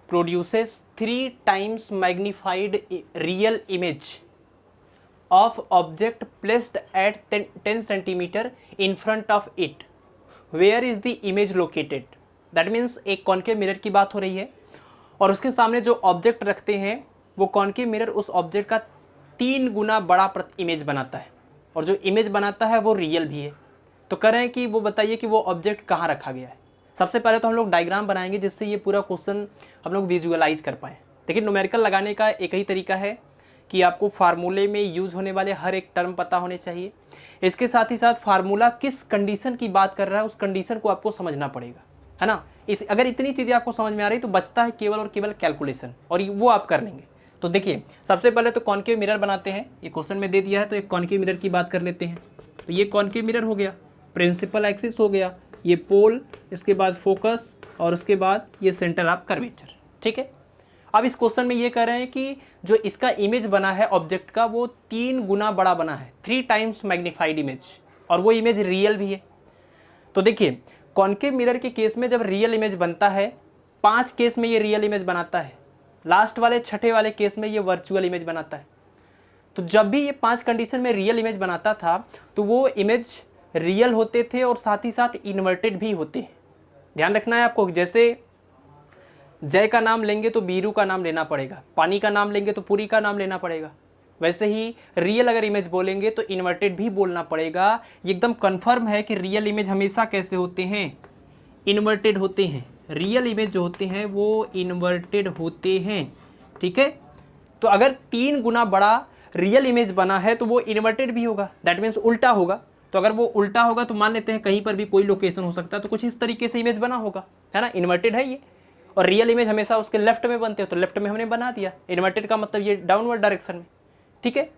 produces 3 times magnified real image of object placed at 10 centimetre in front of it, where is the image located. That means एक कॉन्केव मिरर की बात हो रही है, और उसके सामने जो ऑब्जेक्ट रखते हैं वो कॉन्केव मिरर उस ऑब्जेक्ट का 3 गुना बड़ा इमेज बनाता है, और जो इमेज बनाता है वो रियल भी है। तो कह रहे हैं कि वो बताइए कि वो ऑब्जेक्ट कहाँ रखा गया है। सबसे पहले तो हम लोग डायग्राम बनाएंगे जिससे ये पूरा क्वेश्चन हम लोग विजुअलाइज कर पाएँ। देखिए न्यूमेरिकल लगाने का एक ही तरीका है कि आपको फार्मूले में यूज़ होने वाले हर एक टर्म पता होने चाहिए। इसके साथ ही साथ फार्मूला किस कंडीशन की बात कर रहा है उस कंडीशन को आपको समझना पड़ेगा, है ना। अगर इतनी चीज़ें आपको समझ में आ रही तो बचता है केवल और केवल कैलकुलेशन, और वो आप कर लेंगे। तो देखिए सबसे पहले तो कॉन्केव मिरर बनाते हैं, ये क्वेश्चन में दे दिया है तो एक कॉन्केव मिरर की बात कर लेते हैं। तो ये कॉन्केव मिरर हो गया, प्रिंसिपल एक्सिस हो गया, ये पोल, इसके बाद फोकस, और उसके बाद ये सेंटर ऑफ कर्वेचर, ठीक है। अब इस क्वेश्चन में ये कह रहे हैं कि जो इसका इमेज बना है ऑब्जेक्ट का वो 3 गुना बड़ा बना है, 3 टाइम्स मैग्नीफाइड इमेज, और वो इमेज रियल भी है। तो देखिए कॉन्केव मिरर के केस में जब रियल इमेज बनता है, 5 केस में ये रियल इमेज बनाता है, लास्ट वाले 6ठे वाले केस में ये वर्चुअल इमेज बनाता है। तो जब भी ये 5 कंडीशन में रियल इमेज बनाता था तो वो इमेज रियल होते थे और साथ ही साथ इन्वर्टेड भी होते हैं। ध्यान रखना है आपको, जैसे जय का नाम लेंगे तो बीरू का नाम लेना पड़ेगा, पानी का नाम लेंगे तो पूरी का नाम लेना पड़ेगा, वैसे ही रियल अगर इमेज बोलेंगे तो इन्वर्टेड भी बोलना पड़ेगा। ये एकदम कन्फर्म है कि रियल इमेज हमेशा कैसे होते हैं, इन्वर्टेड होते हैं। रियल इमेज जो होते हैं वो इन्वर्टेड होते हैं, ठीक है। तो अगर 3 गुना बड़ा रियल इमेज बना है तो वो इन्वर्टेड भी होगा, दैट मीन्स उल्टा होगा। तो अगर वो उल्टा होगा तो मान लेते हैं कहीं पर भी कोई लोकेशन हो सकता है, तो कुछ इस तरीके से इमेज बना होगा, है ना, इन्वर्टेड है ये। और रियल इमेज हमेशा उसके लेफ्ट में बनते हैं, तो लेफ्ट में हमने बना दिया, इन्वर्टेड का मतलब ये डाउनवर्ड डायरेक्शन में, ठीक है।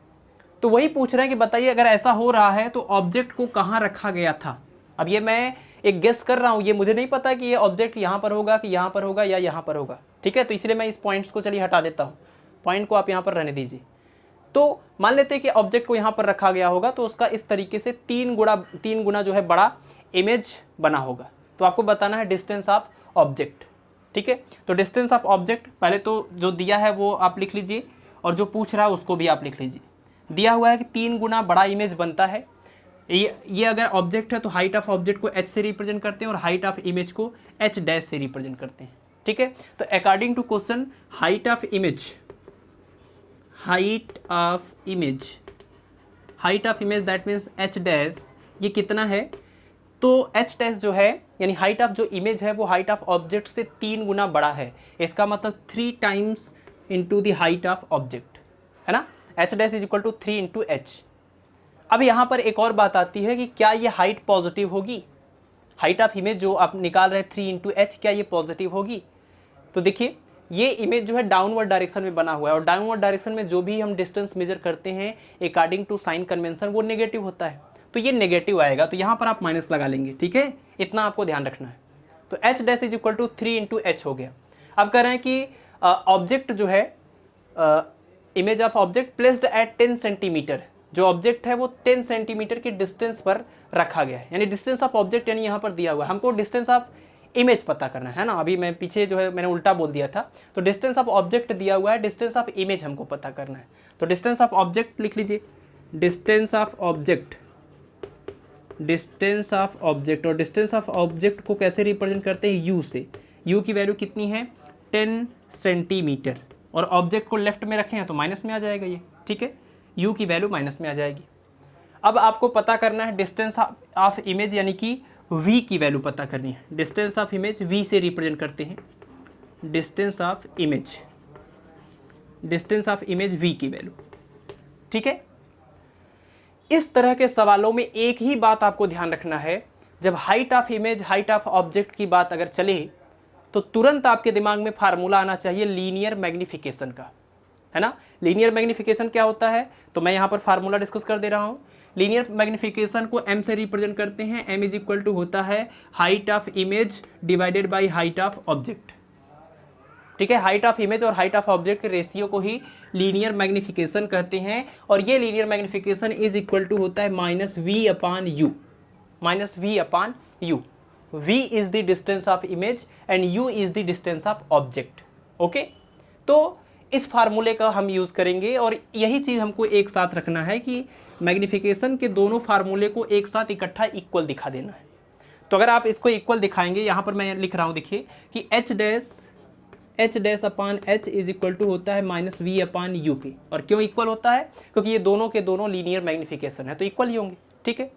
तो वही पूछ रहे हैं कि बताइए अगर ऐसा हो रहा है तो ऑब्जेक्ट को कहाँ रखा गया था। अब ये मैं एक गेस कर रहा हूँ, ये मुझे नहीं पता कि ये ऑब्जेक्ट यहाँ पर होगा कि यहाँ पर होगा या यहाँ पर होगा, ठीक है। तो इसलिए मैं इस पॉइंट्स को चलिए हटा देता हूँ, पॉइंट को आप यहाँ पर रहने दीजिए। तो मान लेते हैं कि ऑब्जेक्ट को यहाँ पर रखा गया होगा, तो उसका इस तरीके से 3 गुना जो है बड़ा इमेज बना होगा। तो आपको बताना है डिस्टेंस ऑफ ऑब्जेक्ट, ठीक है। तो डिस्टेंस ऑफ ऑब्जेक्ट पहले तो जो दिया है वो आप लिख लीजिए, और जो पूछ रहा है उसको भी आप लिख लीजिए। दिया हुआ है कि 3 गुना बड़ा इमेज बनता है। ये अगर ऑब्जेक्ट है तो हाइट ऑफ ऑब्जेक्ट को h से रिप्रेजेंट करते हैं और हाइट ऑफ इमेज को h डैश से रिप्रेजेंट करते हैं, ठीक है। तो according to question height of image that means h dash, ये कितना है, तो h डैश जो है यानी हाइट ऑफ जो इमेज है वो हाइट ऑफ ऑब्जेक्ट से 3 गुना बड़ा है। इसका मतलब 3 times into the height of object, है ना। h dash is equal to 3 into h। अब यहाँ पर एक और बात आती है कि क्या ये हाइट पॉजिटिव होगी, हाइट ऑफ इमेज जो आप निकाल रहे हैं 3 इंटू h, क्या ये पॉजिटिव होगी। तो देखिए ये इमेज जो है डाउनवर्ड डायरेक्शन में बना हुआ है, और डाउनवर्ड डायरेक्शन में जो भी हम डिस्टेंस मेजर करते हैं अकॉर्डिंग टू साइन कन्वेंशन वो नेगेटिव होता है, तो ये नेगेटिव आएगा। तो यहाँ पर आप माइनस लगा लेंगे, ठीक है, इतना आपको ध्यान रखना है। तो तो H dash is equal to 3 into H हो गया। अब कह रहे हैं कि ऑब्जेक्ट जो है, image of object placed at 10 centimetre, जो ऑब्जेक्ट है वो 10 सेंटीमीटर के डिस्टेंस पर रखा गया है, यानी डिस्टेंस ऑफ ऑब्जेक्ट यानी यहाँ पर दिया हुआ है, हमको डिस्टेंस ऑफ इमेज पता करना है ना। अभी मैं पीछे जो है मैंने उल्टा बोल दिया था, तो डिस्टेंस ऑफ ऑब्जेक्ट दिया हुआ है, डिस्टेंस ऑफ इमेज हमको पता करना है। तो डिस्टेंस ऑफ ऑब्जेक्ट लिख लीजिए, distance of object, distance of object, और डिस्टेंस ऑफ ऑब्जेक्ट को कैसे रिप्रेजेंट करते हैं, यू से। यू की वैल्यू कितनी है, 10 सेंटीमीटर, और ऑब्जेक्ट को लेफ्ट में रखें हैं तो माइनस में आ जाएगा ये, ठीक है, यू की वैल्यू माइनस में आ जाएगी। अब आपको पता करना है डिस्टेंस ऑफ इमेज, यानी कि v की वैल्यू पता करनी है। डिस्टेंस ऑफ इमेज v से रिप्रेजेंट करते हैं, distance of image, distance of image v की वैल्यू, ठीक है। इस तरह के सवालों में एक ही बात आपको ध्यान रखना है, जब height of image, height of object की बात अगर चले तो तुरंत आपके दिमाग में फार्मूला आना चाहिए लीनियर मैग्निफिकेशन का, है ना। लीनियर मैग्निफिकेशन क्या होता है, तो मैं यहाँ पर फार्मूला डिस्कस कर दे रहा हूँ। लीनियर मैग्निफिकेशन को m से रिप्रेजेंट करते हैं, m इज इक्वल टू होता है height of image divided by height of object, ठीक है। हाइट ऑफ इमेज और हाइट ऑफ ऑब्जेक्ट के रेशियो को ही लीनियर मैग्निफिकेशन कहते हैं, और ये linear magnification is equal to होता है minus V upon U, minus V upon U. v is the distance of image and u is the distance of object, okay. तो इस फार्मूले का हम यूज़ करेंगे, और यही चीज़ हमको एक साथ रखना है कि मैग्निफिकेशन के दोनों फार्मूले को एक साथ इकट्ठा इक्वल दिखा देना है। तो अगर आप इसको इक्वल दिखाएंगे, यहाँ पर मैं लिख रहा हूँ, देखिए कि H dash upon H is equal to होता है माइनस वी अपान यू की। और क्यों इक्वल होता है, क्योंकि ये दोनों के दोनों लीनियर मैग्निफिकेशन है, तो इक्वल ही होंगे, ठीक है।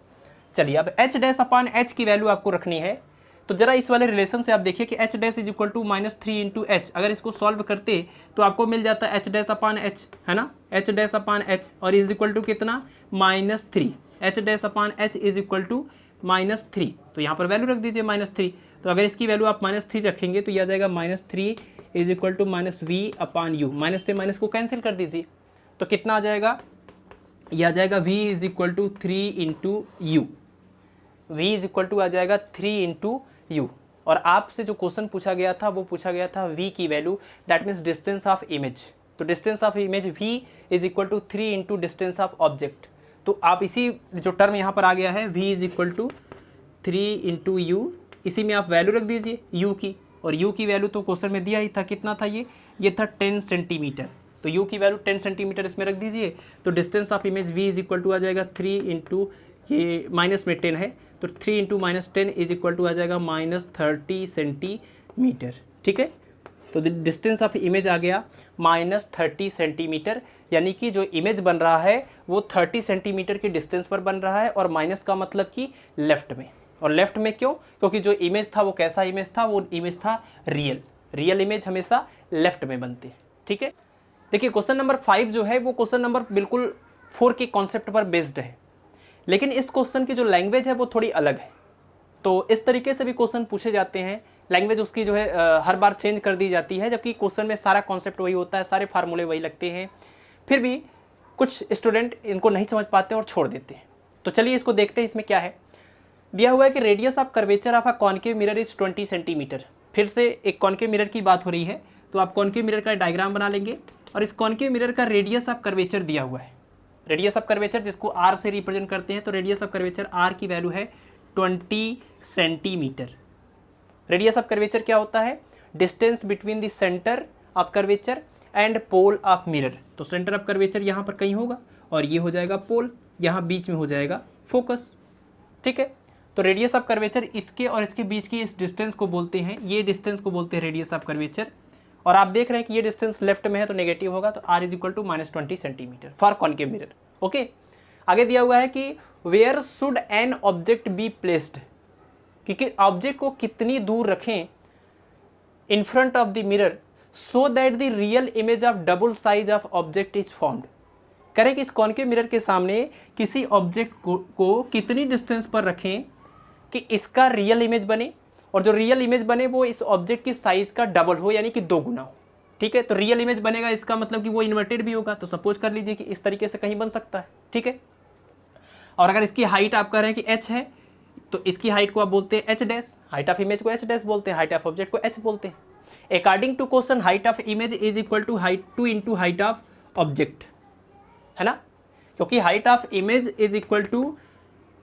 चलिए, अब एच डैश अपान एच की वैल्यू आपको रखनी है, तो जरा इस वाले रिलेशन से आप देखिए कि H dash is equal to minus 3 into H, अगर इसको सॉल्व करते तो आपको मिल जाता है एच डैश अपान एच, है ना, एच डैश अपान एच, और इज इक्वल टू कितना, -3। H dash upon H is equal to -3, तो यहाँ पर वैल्यू रख दीजिए -3। तो अगर इसकी वैल्यू आप -3 रखेंगे तो यह आ जाएगा -3 is equal to minus V upon U, minus से माइनस को कैंसिल कर दीजिए, तो कितना आ जाएगा, यह आ जाएगा v is equal to 3 into U, v is equal to आ जाएगा 3 इंटू यू। और आपसे जो क्वेश्चन पूछा गया था वो पूछा गया था v की value, that means distance of image. तो distance of image v is equal to 3 into distance of object. तो आप इसी जो टर्म यहाँ पर आ गया है v is equal to 3 into U, इसी में आप वैल्यू रख दीजिए u की, और u की वैल्यू तो क्वेश्चन में दिया ही था, कितना था ये था 10 सेंटीमीटर, तो u की वैल्यू 10 सेंटीमीटर इसमें रख दीजिए। तो distance of image v is equal to आ जाएगा 3 इंटू, ये माइनस में 10 है, तो 3 इंटू -10 इज इक्वल टू आ जाएगा -30 सेंटीमीटर, ठीक है। तो डिस्टेंस ऑफ इमेज आ गया -30 सेंटीमीटर, यानी कि जो इमेज बन रहा है वो 30 सेंटीमीटर के डिस्टेंस पर बन रहा है, और माइनस का मतलब कि लेफ्ट में। और लेफ्ट में क्यों, क्योंकि जो इमेज था वो कैसा इमेज था, वो इमेज था रियल इमेज हमेशा लेफ्ट में बनती है, ठीक है। देखिए क्वेश्चन नंबर 5 जो है वो क्वेश्चन नंबर बिल्कुल 4 के कॉन्सेप्ट पर बेस्ड है, लेकिन इस क्वेश्चन की जो लैंग्वेज है वो थोड़ी अलग है। तो इस तरीके से भी क्वेश्चन पूछे जाते हैं, लैंग्वेज उसकी जो है हर बार चेंज कर दी जाती है, जबकि क्वेश्चन में सारा कॉन्सेप्ट वही होता है, सारे फार्मूले वही लगते हैं, फिर भी कुछ स्टूडेंट इनको नहीं समझ पाते हैं और छोड़ देते हैं। तो चलिए इसको देखते हैं, इसमें क्या है। दिया हुआ है कि radius of curvature of a concave mirror is 20 centimetre. फिर से एक कॉन्केव मिरर की बात हो रही है, तो आप कॉन्केव मिरर का डायग्राम बना लेंगे, और इस कॉन्केव मिरर का रेडियस ऑफ कर्वेचर दिया हुआ है, रेडियस ऑफ कर्वेचर जिसको r से रिप्रेजेंट करते हैं, तो रेडियस ऑफ कर्वेचर r की वैल्यू है 20 सेंटीमीटर। रेडियस ऑफ कर्वेचर क्या होता है, distance between the centre of curvature and pole of mirror. तो सेंटर ऑफ कर्वेचर यहाँ पर कहीं होगा, और ये हो जाएगा पोल, यहाँ बीच में हो जाएगा फोकस, ठीक है। तो रेडियस ऑफ कर्वेचर इसके और इसके बीच की इस डिस्टेंस को बोलते हैं, ये डिस्टेंस को बोलते हैं रेडियस ऑफ कर्वेचर। और आप देख रहे हैं कि ये डिस्टेंस लेफ्ट में है तो नेगेटिव होगा, तो r is equal to -20 centimetre for concave mirror, okay. आगे दिया हुआ है कि where should an object be placed, क्योंकि ऑब्जेक्ट को कितनी दूर रखें in front of the mirror so that the real image of double size of object is formed. करें कि इस कॉन्केव मिरर के सामने किसी ऑब्जेक्ट को कितनी डिस्टेंस पर रखें कि इसका रियल इमेज बने, और जो रियल इमेज बने वो इस ऑब्जेक्ट की साइज का डबल हो, यानी कि 2 गुना हो, ठीक है। तो रियल इमेज बनेगा, इसका मतलब कि वो इन्वर्टेड भी होगा, तो सपोज कर लीजिए कि इस तरीके से कहीं बन सकता है, ठीक है। और अगर इसकी हाइट आप कह रहे हैं कि h है, तो इसकी हाइट को आप बोलते हैं H dash, height of image को एच डैश बोलते हैं, हाइट ऑफ ऑब्जेक्ट को एच बोलते हैं। According to question height of image is equal to height 2 into height of object, है ना, क्योंकि height of image is equal to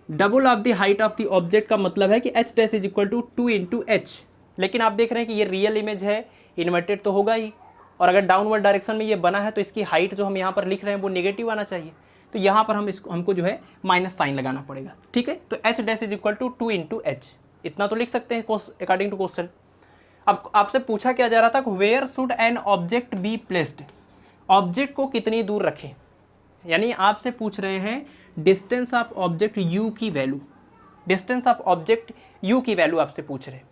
double of the height of the object का मतलब है कि H dash is equal to 2 into H. लेकिन आप देख रहे हैं कि ये रियल इमेज है, इन्वर्टेड तो होगा ही, और अगर डाउनवर्ड डायरेक्शन में ये बना है तो इसकी हाइट जो हम यहाँ पर लिख रहे हैं वो नेगेटिव आना चाहिए, तो यहाँ पर हमको जो है माइनस साइन लगाना पड़ेगा, ठीक है। तो H dash is equal to 2 into H, इतना तो लिख सकते हैं अकॉर्डिंग टू क्वेश्चन। अब आपसे पूछा क्या जा रहा था, where should an object be placed, object को कितनी दूर रखें, यानी आपसे पूछ रहे हैं डिस्टेंस ऑफ ऑब्जेक्ट यू की value, distance of object U की वैल्यू आपसे पूछ रहे हैं।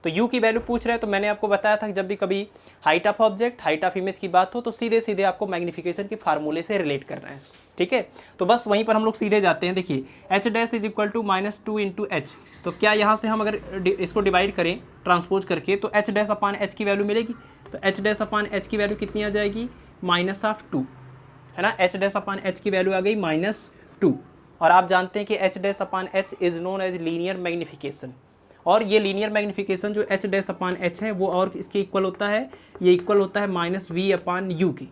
तो यू की वैल्यू पूछ रहे हैं, तो मैंने आपको बताया था कि जब भी कभी height of object, height of image की बात हो तो सीधे सीधे आपको मैग्नीफिकेशन के फार्मूले से रिलेट करना है इसको, ठीक है। तो बस वहीं पर हम लोग सीधे जाते हैं। देखिए H dash is equal to -2 into H, तो क्या यहाँ से हम अगर इसको डिवाइड करें ट्रांसपोज करके तो एच डैश अपान एच की वैल्यू मिलेगी। तो एच डैश अपान एच की वैल्यू कितनी आ जाएगी, -2, है ना। एच डैश अपान एच की वैल्यू आ गई -2, और आप जानते हैं कि H dash upon H is known as linear magnification, और ये लीनियर मैग्नीफिकेशन जो एच डैश अपान एच है वो और इसके इक्वल होता है, ये इक्वल होता है -v अपान यू की,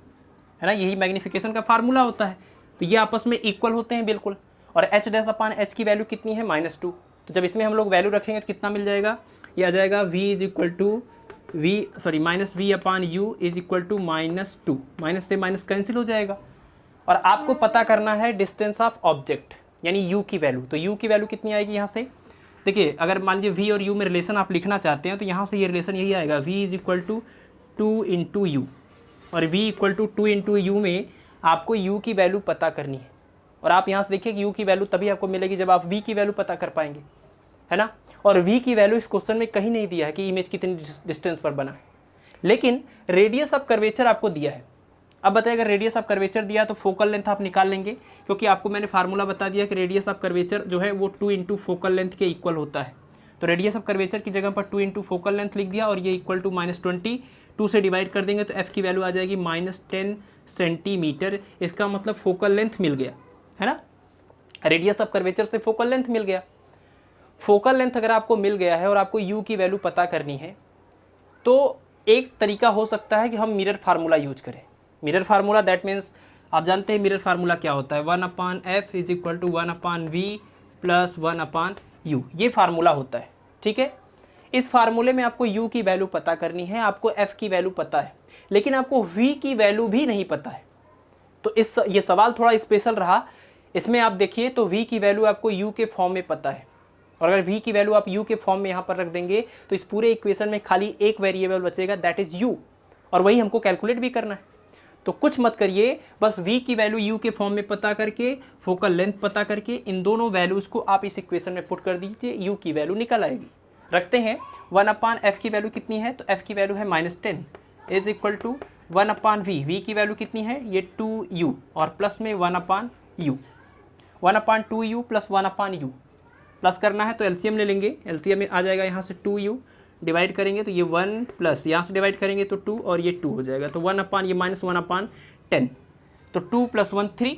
है ना, यही मैग्नीफिकेशन का फार्मूला होता है। तो ये आपस में इक्वल होते हैं बिल्कुल, और एच डैश अपान एच की वैल्यू कितनी है, -2। तो जब इसमें हम लोग वैल्यू रखेंगे तो कितना मिल जाएगा, ये आ जाएगा v is equal to -v upon U is equal to -2, minus से माइनस कैंसिल हो जाएगा। और आपको पता करना है डिस्टेंस ऑफ ऑब्जेक्ट यानी u की वैल्यू, तो u की वैल्यू कितनी आएगी यहाँ से, देखिए अगर मान लीजिए v और u में रिलेशन आप लिखना चाहते हैं तो यहाँ से ये रिलेशन यही आएगा, v is equal to 2 into U, और v equal to 2 into U में आपको u की वैल्यू पता करनी है। और आप यहाँ से देखिए कि u की वैल्यू तभी आपको मिलेगी जब आप v की वैल्यू पता कर पाएंगे, है ना। और v की वैल्यू इस क्वेश्चन में कहीं नहीं दिया है कि इमेज कितनी डिस्टेंस पर बना है, लेकिन रेडियस ऑफ कर्वेचर आपको दिया है। अब बताइए अगर रेडियस ऑफ कर्वेचर दिया तो फोकल लेंथ आप निकाल लेंगे, क्योंकि आपको मैंने फार्मूला बता दिया कि रेडियस ऑफ कर्वेचर जो है वो 2 इंटू फोकल लेंथ के इक्वल होता है। तो रेडियस ऑफ कर्वेचर की जगह पर 2 इंटू फोकल लेंथ लिख दिया, और ये इक्वल टू -20, 2 से डिवाइड कर देंगे तो f की वैल्यू आ जाएगी -10 सेंटीमीटर। इसका मतलब फोकल लेंथ मिल गया, है ना, रेडियस ऑफ कर्वेचर से फोकल लेंथ मिल गया। फोकल लेंथ अगर आपको मिल गया है और आपको u की वैल्यू पता करनी है तो एक तरीका हो सकता है कि हम मिरर फार्मूला यूज करें। मिरर फार्मूला दैट मीन्स आप जानते हैं मिरर फार्मूला क्या होता है, 1/f is equal to 1/v plus 1/u, ये फार्मूला होता है, ठीक है। इस फार्मूले में आपको u की वैल्यू पता करनी है, आपको f की वैल्यू पता है, लेकिन आपको v की वैल्यू भी नहीं पता है। तो ये सवाल थोड़ा स्पेशल रहा। इसमें आप देखिए तो v की वैल्यू आपको u के फॉर्म में पता है, और अगर v की वैल्यू आप u के फॉर्म में यहाँ पर रख देंगे तो इस पूरे इक्वेशन में खाली एक वेरिएबल बचेगा, दैट इज u, और वही हमको कैलकुलेट भी करना है। तो कुछ मत करिए, बस v की वैल्यू u के फॉर्म में पता करके, फोकल लेंथ पता करके, इन दोनों वैल्यूज को आप इस इक्वेशन में पुट कर दीजिए, u की वैल्यू निकल आएगी। रखते हैं 1/f की वैल्यू कितनी है, तो f की वैल्यू है -10 is equal to 1/v, v की वैल्यू कितनी है, ये 2u, और प्लस में 1/u, 1/2u plus 1/u, plus करना है तो एलसीएम ले लेंगे, एलसीएम में आ जाएगा यहाँ से 2u, डिवाइड करेंगे तो ये 1 प्लस यहाँ से डिवाइड करेंगे तो 2, और ये 2 हो जाएगा, तो 1/, ये -1/10, तो 2 + 1 3,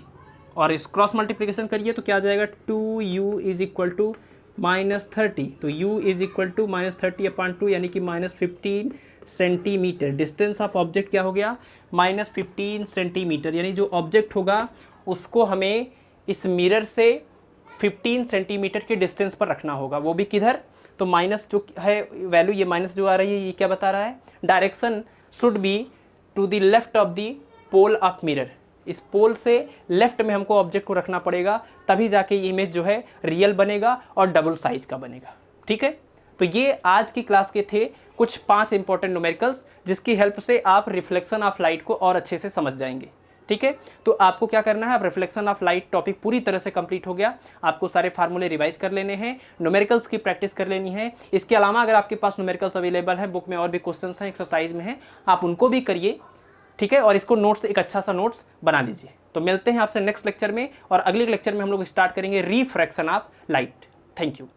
और इस क्रॉस मल्टीप्लिकेशन करिए तो क्या आ जाएगा, 2u इज इक्वल टू -30, तो u इज इक्वल टू -30/2 यानी कि -15 सेंटीमीटर। डिस्टेंस ऑफ ऑब्जेक्ट क्या हो गया, -15 सेंटीमीटर, यानी जो ऑब्जेक्ट होगा उसको हमें इस मिरर से 15 सेंटीमीटर के डिस्टेंस पर रखना होगा, वो भी किधर, तो माइनस जो है वैल्यू, ये माइनस जो आ रही है ये क्या बता रहा है, direction should be to the left of the pole of mirror, इस पोल से लेफ्ट में हमको ऑब्जेक्ट को रखना पड़ेगा, तभी जाके ये इमेज जो है रियल बनेगा और डबल साइज का बनेगा, ठीक है। तो ये आज की क्लास के थे कुछ 5 इंपॉर्टेंट न्यूमेरिकल्स, जिसकी हेल्प से आप रिफ्लेक्शन ऑफ लाइट को और अच्छे से समझ जाएंगे, ठीक है। तो आपको क्या करना है, आप रिफ्लेक्शन ऑफ लाइट टॉपिक पूरी तरह से कंप्लीट हो गया, आपको सारे फार्मूले रिवाइज कर लेने हैं, न्यूमेरिकल्स की प्रैक्टिस कर लेनी है। इसके अलावा अगर आपके पास न्यूमेरिकल्स अवेलेबल है, बुक में और भी क्वेश्चंस हैं, एक्सरसाइज में हैं, आप उनको भी करिए, ठीक है, और इसको नोट्स, एक अच्छा सा नोट्स बना लीजिए। तो मिलते हैं आपसे नेक्स्ट लेक्चर में, और अगले लेक्चर में हम लोग स्टार्ट करेंगे refraction of light. Thank you.